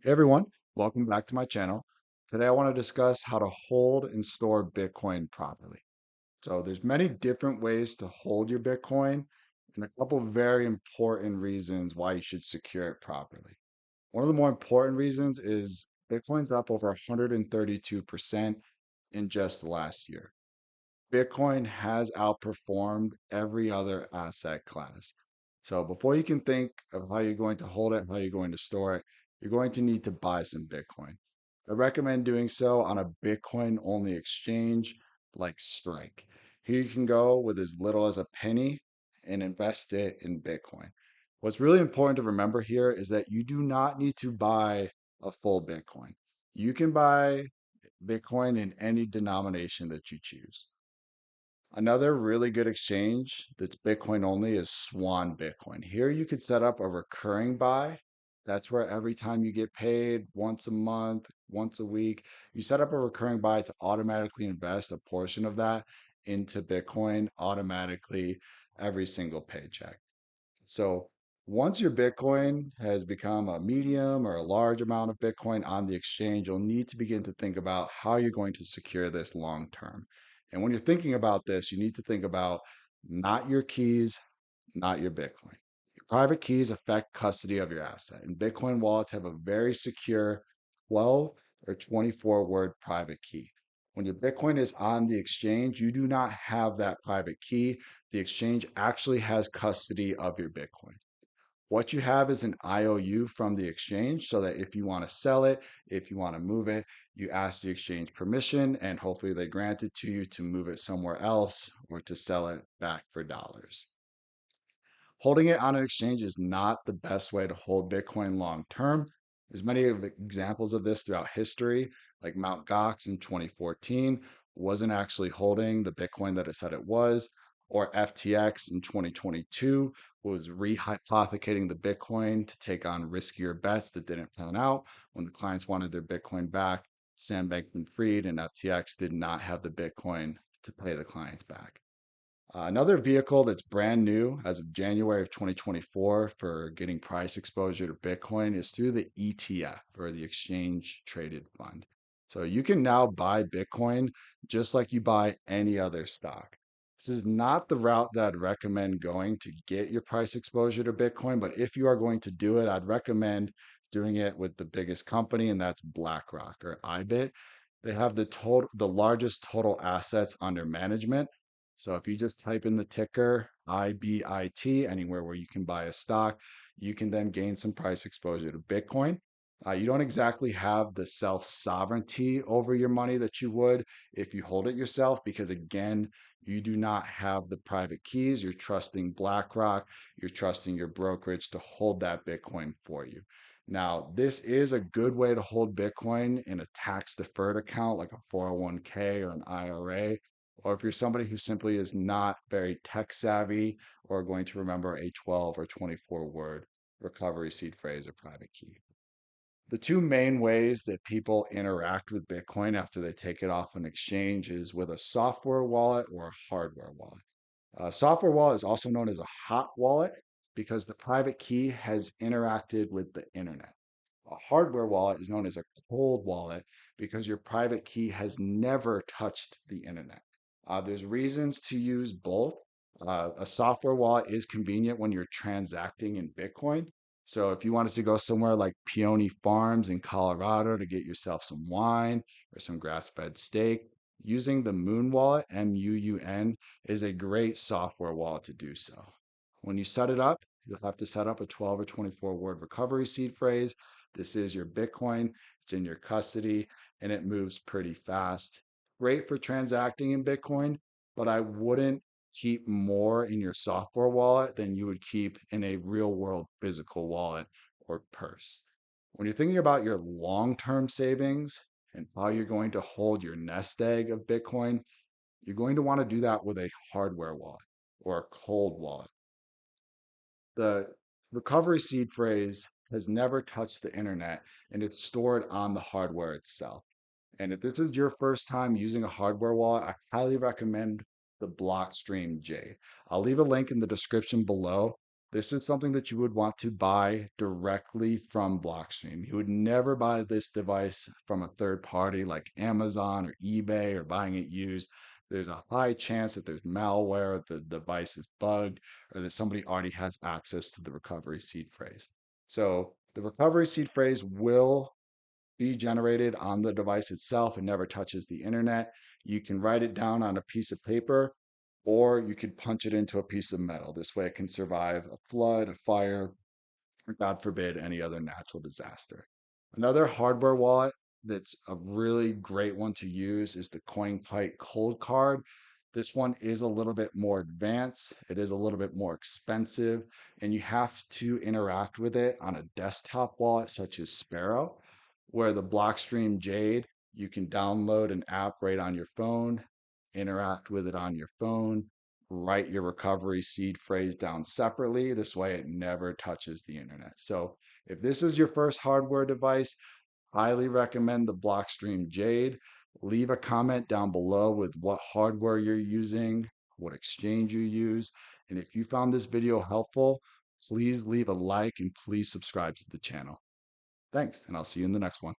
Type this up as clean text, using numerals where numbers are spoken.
Hey everyone, welcome back to my channel. Today I want to discuss how to hold and store Bitcoin properly. So there's many different ways to hold your Bitcoin and a couple of very important reasons why you should secure it properly. One of the more important reasons is Bitcoin's up over 132% in just the last year. Bitcoin has outperformed every other asset class. So before you can think of how you're going to hold it, how you're going to store it, you're going to need to buy some Bitcoin. I recommend doing so on a Bitcoin only exchange like Strike. Here you can go with as little as a penny and invest it in Bitcoin. What's really important to remember here is that you do not need to buy a full Bitcoin. You can buy Bitcoin in any denomination that you choose. Another really good exchange that's Bitcoin only is Swan Bitcoin. Here you could set up a recurring buy. That's where every time you get paid once a month, once a week, you set up a recurring buy to automatically invest a portion of that into Bitcoin automatically every single paycheck. So once your Bitcoin has become a medium or a large amount of Bitcoin on the exchange, you'll need to begin to think about how you're going to secure this long term. And when you're thinking about this, you need to think about not your keys, not your Bitcoin. Your private keys affect custody of your asset, and Bitcoin wallets have a very secure 12 or 24 word private key. When your Bitcoin is on the exchange, you do not have that private key. The exchange actually has custody of your Bitcoin. What you have is an IOU from the exchange so that if you want to sell it, if you want to move it, you ask the exchange permission and hopefully they grant it to you to move it somewhere else or to sell it back for dollars. Holding it on an exchange is not the best way to hold Bitcoin long term. There's many of the examples of this throughout history, like Mt. Gox in 2014 wasn't actually holding the Bitcoin that it said it was, or FTX in 2022 was rehypothecating the Bitcoin to take on riskier bets that didn't pan out. When the clients wanted their Bitcoin back, Sam Bankman-Fried and FTX did not have the Bitcoin to pay the clients back. Another vehicle that's brand new as of January of 2024 for getting price exposure to Bitcoin is through the ETF or the Exchange Traded Fund. So you can now buy Bitcoin just like you buy any other stock. This is not the route that I'd recommend going to get your price exposure to Bitcoin, but if you are going to do it, I'd recommend doing it with the biggest company, and that's BlackRock or IBIT. They have the largest total assets under management. So if you just type in the ticker IBIT anywhere where you can buy a stock, you can then gain some price exposure to Bitcoin. You don't exactly have the self sovereignty over your money that you would if you hold it yourself, because again, you do not have the private keys. You're trusting BlackRock, you're trusting your brokerage to hold that Bitcoin for you. Now, this is a good way to hold Bitcoin in a tax deferred account like a 401k or an IRA, or if you're somebody who simply is not very tech savvy or going to remember a 12 or 24 word recovery seed phrase or private key. The two main ways that people interact with Bitcoin after they take it off an exchange is with a software wallet or a hardware wallet. A software wallet is also known as a hot wallet because the private key has interacted with the internet. A hardware wallet is known as a cold wallet because your private key has never touched the internet. There's reasons to use both. A software wallet is convenient when you're transacting in Bitcoin. So if you wanted to go somewhere like Peony Farms in Colorado to get yourself some wine or some grass-fed steak, using the Moon Wallet, MUUN, is a great software wallet to do so. When you set it up, you'll have to set up a 12 or 24 word recovery seed phrase. This is your Bitcoin, it's in your custody, and it moves pretty fast. Great for transacting in Bitcoin, but I wouldn't keep more in your software wallet than you would keep in a real world physical wallet or purse. When you're thinking about your long term savings and how you're going to hold your nest egg of Bitcoin, you're going to want to do that with a hardware wallet or a cold wallet. The recovery seed phrase has never touched the internet and it's stored on the hardware itself. And if this is your first time using a hardware wallet, I highly recommend the Blockstream Jade. I'll leave a link in the description below. This is something that you would want to buy directly from Blockstream. You would never buy this device from a third party like Amazon or eBay or buying it used. There's a high chance that there's malware, the device is bugged, or that somebody already has access to the recovery seed phrase. So the recovery seed phrase will be generated on the device itself. It never touches the internet. You can write it down on a piece of paper, or you could punch it into a piece of metal. This way it can survive a flood, a fire, or God forbid, any other natural disaster. Another hardware wallet that's a really great one to use is the Coinkite Coldcard. This one is a little bit more advanced. It is a little bit more expensive, and you have to interact with it on a desktop wallet such as Sparrow, where the Blockstream Jade, you can download an app right on your phone, interact with it on your phone, write your recovery seed phrase down separately. This way, it never touches the internet. So, if this is your first hardware device, highly recommend the Blockstream Jade. Leave a comment down below with what hardware you're using, what exchange you use. And if you found this video helpful, please leave a like and please subscribe to the channel. Thanks, and I'll see you in the next one.